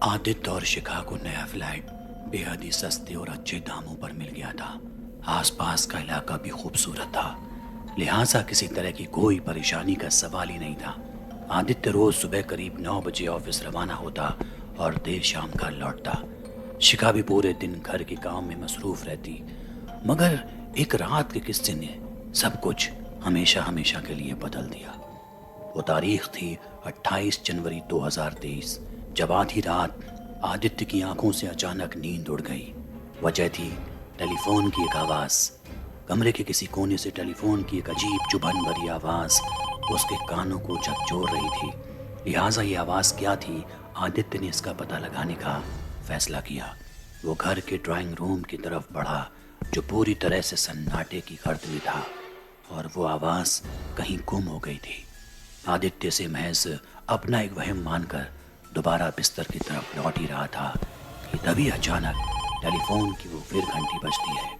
आदित्य और शिखा को नया फ्लैट बेहद ही सस्ते और अच्छे दामों पर मिल गया था। आसपास का इलाका भी खूबसूरत था, लिहाजा किसी तरह की कोई परेशानी का सवाल ही नहीं था। आदित्य रोज सुबह करीब 9 बजे ऑफिस रवाना होता और देर शाम घर लौटता। शिखा भी पूरे दिन घर के काम में मसरूफ रहती, मगर एक रात के किस्से ने सब कुछ हमेशा हमेशा के लिए बदल दिया। वो तारीख थी 28 जनवरी 2023, जब आधी रात आदित्य की आंखों से अचानक नींद उड़ गई। वजह थी टेलीफोन की एक आवाज़। कमरे के किसी कोने से टेलीफोन की एक अजीब चुभन भरी आवाज़ उसके कानों को झकझोर रही थी। लिहाजा ये आवाज़ क्या थी, आदित्य ने इसका पता लगाने का फैसला किया। वो घर के ड्राइंग रूम की तरफ बढ़ा, जो पूरी तरह से सन्नाटे की गर्द में था, और वो आवाज़ कहीं गुम हो गई थी। आदित्य से महज अपना एक वहम मानकर दोबारा बिस्तर की तरफ लौट ही रहा था कि तभी अचानक टेलीफोन की वो फिर घंटी बजती है।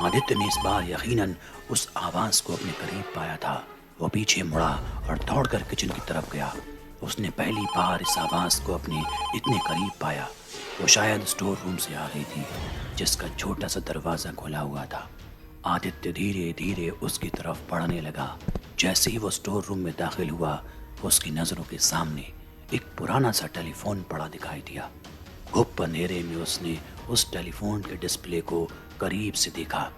आदित्य ने इस बार यकीनन उस आवाज़ को अपने करीब पाया था। वो पीछे मुड़ा और दौड़कर किचन की तरफ गया। उसने पहली बार इस आवाज़ को अपने इतने करीब पाया। वो शायद स्टोर रूम से आ रही थी, जिसका छोटा सा दरवाज़ा खुला हुआ था। आदित्य धीरे धीरे उसकी तरफ बढ़ने लगा। जैसे ही वो स्टोर रूम में दाखिल हुआ, उसकी नज़रों के सामने एक पुराना सा टेलीफोन पड़ा दिखाई दिया। गुप्त अंधेरे में उसने उस टेलीफोन के डिस्प्ले को करीब से देखा,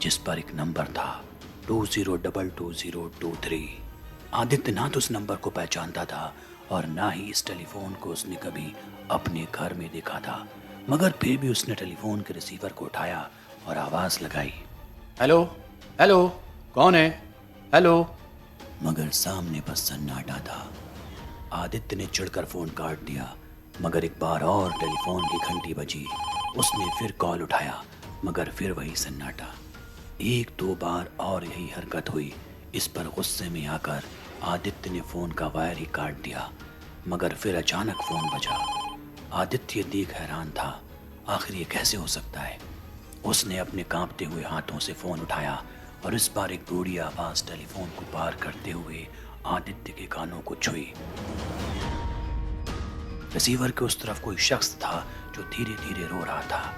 जिस पर एक नंबर था 20222023। आदित्य ना तो उस नंबर को पहचानता था और ना ही इस टेलीफोन को उसने कभी अपने घर में देखा था, मगर फिर भी उसने टेलीफोन के रिसीवर को उठाया और आवाज़ लगाई, हेलो हेलो, कौन है? हेलो। मगर सामने बस सन्नाटा था। आदित्य ने चिढ़कर फ़ोन काट दिया, मगर एक बार और टेलीफोन की घंटी बजी। उसने फिर कॉल उठाया, मगर फिर वही सन्नाटा। एक दो बार और यही हरकत हुई। इस पर गुस्से में आकर आदित्य ने फ़ोन का वायर ही काट दिया, मगर फिर अचानक फ़ोन बजा। आदित्य देख हैरान था, आखिर ये कैसे हो सकता है। उसने अपने कांपते हुए हाथों से फ़ोन उठाया और इस बार एक बूढ़ी आवाज़ टेलीफोन को पार करते हुए आदित्य के कानों को छुई। रिसीवर के उस तरफ कोई शख्स था जो धीरे धीरे रो रहा था।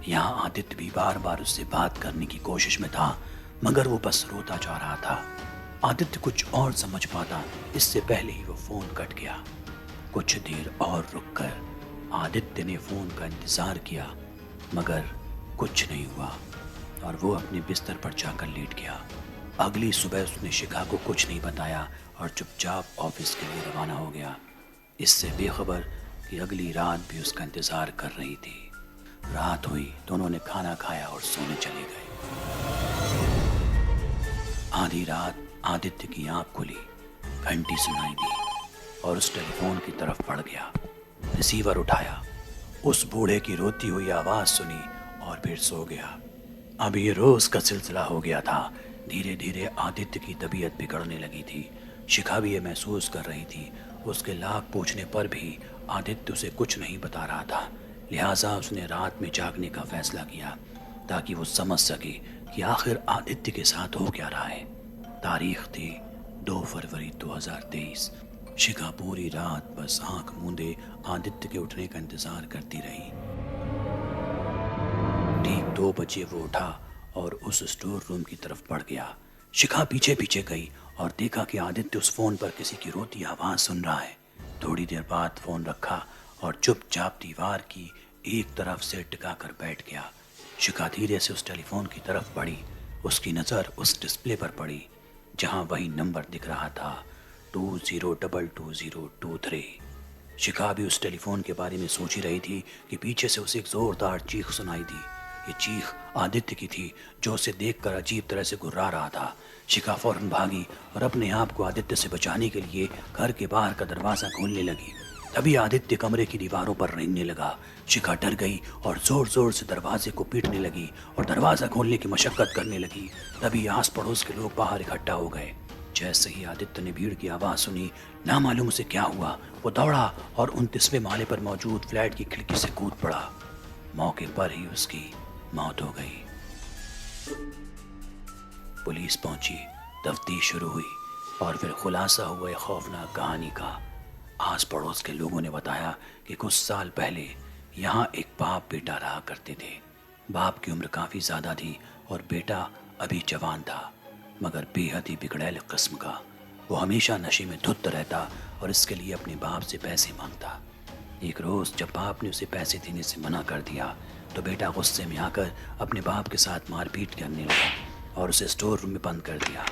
यहाँ आदित्य भी बार बार उससे बात करने की कोशिश में था, मगर वो बस रोता जा रहा था। आदित्य कुछ और समझ पाता इससे पहले ही वो फ़ोन कट गया। कुछ देर और रुककर आदित्य ने फ़ोन का इंतज़ार किया, मगर कुछ नहीं हुआ और वो अपने बिस्तर पर जाकर लेट गया। अगली सुबह उसने शिखा को कुछ नहीं बताया और चुपचाप ऑफिस के लिए रवाना हो गया, इससे बेखबर कि अगली रात भी उसका इंतज़ार कर रही थी। रात हुई, दोनों ने खाना खाया और सोने चले गए। आधी रात आदित्य की आंख खुली, घंटी सुनाई दी और उस टेलीफोन की तरफ बढ़ गया। रिसीवर उठाया, उस बूढ़े की रोती हुई आवाज़ सुनी और फिर सो गया। अब ये रोज़ का सिलसिला हो गया था। धीरे धीरे आदित्य की तबीयत बिगड़ने लगी थी। शिखा भी ये महसूस कर रही थी। उसके लाख पूछने पर भी आदित्य उसे कुछ नहीं बता रहा था। लिहाजा उसने रात में जागने का फैसला किया, ताकि वो समझ सके कि आखिर आदित्य के साथ हो क्या रहा है। तारीख थी 2 फरवरी 2023। शिखा पूरी रात बस आंख मूंदे आदित्य के उठने का इंतज़ार करती रही। ठीक 2 बजे वो उठा और उस स्टोर रूम की तरफ बढ़ गया। शिखा पीछे पीछे गई और देखा कि आदित्य उस फोन पर किसी की रोती आवाज़ सुन रहा है। थोड़ी देर बाद फ़ोन रखा और चुपचाप दीवार की एक तरफ से टिका कर बैठ गया। शिखा धीरे से उस टेलीफोन की तरफ बढ़ी। उसकी नज़र उस डिस्प्ले पर पड़ी, जहां वही नंबर दिख रहा था 20222023। शिखा भी उस टेलीफोन के बारे में सोच ही रही थी कि पीछे से उसे एक ज़ोरदार चीख सुनाई दी। ये चीख आदित्य की थी, जो उसे देखकर अजीब तरह से घुर्रा रहा था। शिखा फौरन भागी और अपने आप को आदित्य से बचाने के लिए घर के बाहर का दरवाज़ा खोलने लगी। तभी आदित्य कमरे की दीवारों पर रेंगने लगा। शिखा डर गई और जोर जोर से दरवाजे को पीटने लगी और दरवाज़ा खोलने की मशक्कत करने लगी। तभी आस पड़ोस के लोग बाहर इकट्ठा हो गए। जैसे ही आदित्य ने भीड़ की आवाज़ सुनी, ना मालूम उसे क्या हुआ, वो दौड़ा और 29वें माले पर मौजूद फ्लैट की खिड़की से कूद पड़ा। मौके पर ही उसकी मौत हो गई। पुलिस पहुंची, तफ्तीश शुरू हुई और फिर खुलासा हुआ एक खौफनाक कहानी का। आस पड़ोस के लोगों ने बताया कि कुछ साल पहले यहाँ एक बाप बेटा रहा करते थे। बाप की उम्र काफ़ी ज़्यादा थी और बेटा अभी जवान था, मगर बेहद ही बिगड़ैल किस्म का। वो हमेशा नशे में धुत रहता और इसके लिए अपने बाप से पैसे मांगता। एक रोज़ जब बाप ने उसे पैसे देने से मना कर दिया तो बेटा गुस्से में आकर अपने बाप के साथ मारपीट करने लगा और उसे स्टोर रूम में बंद कर दिया।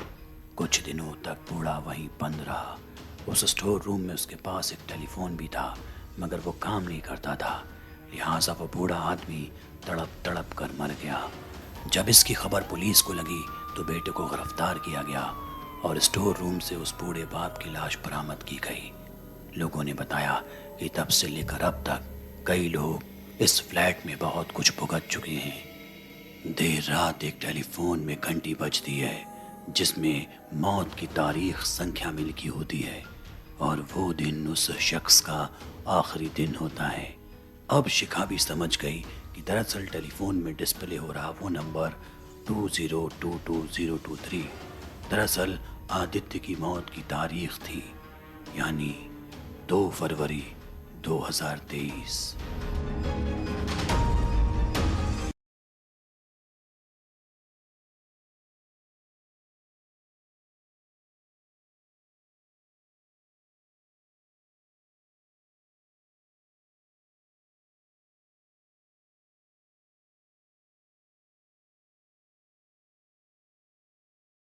कुछ दिनों तक बूढ़ा वहीं बंद रहा। उस स्टोर रूम में उसके पास एक टेलीफोन भी था, मगर वो काम नहीं करता था, लिहाजा वो बूढ़ा आदमी तड़प तड़प कर मर गया। जब इसकी खबर पुलिस को लगी तो बेटे को गिरफ्तार किया गया और स्टोर रूम से उस बूढ़े बाप की लाश बरामद की गई। लोगों ने बताया कि तब से लेकर अब तक कई लोग इस फ्लैट में बहुत कुछ भुगत चुके हैं। देर रात एक टेलीफोन में घंटी बजती है जिसमें मौत की तारीख संख्या में लिखी होती है और वो दिन उस शख्स का आखिरी दिन होता है। अब शिखा भी समझ गई कि दरअसल टेलीफोन में डिस्प्ले हो रहा वो नंबर 20222023 दरअसल आदित्य की मौत की तारीख थी, यानी 2 फरवरी 2023।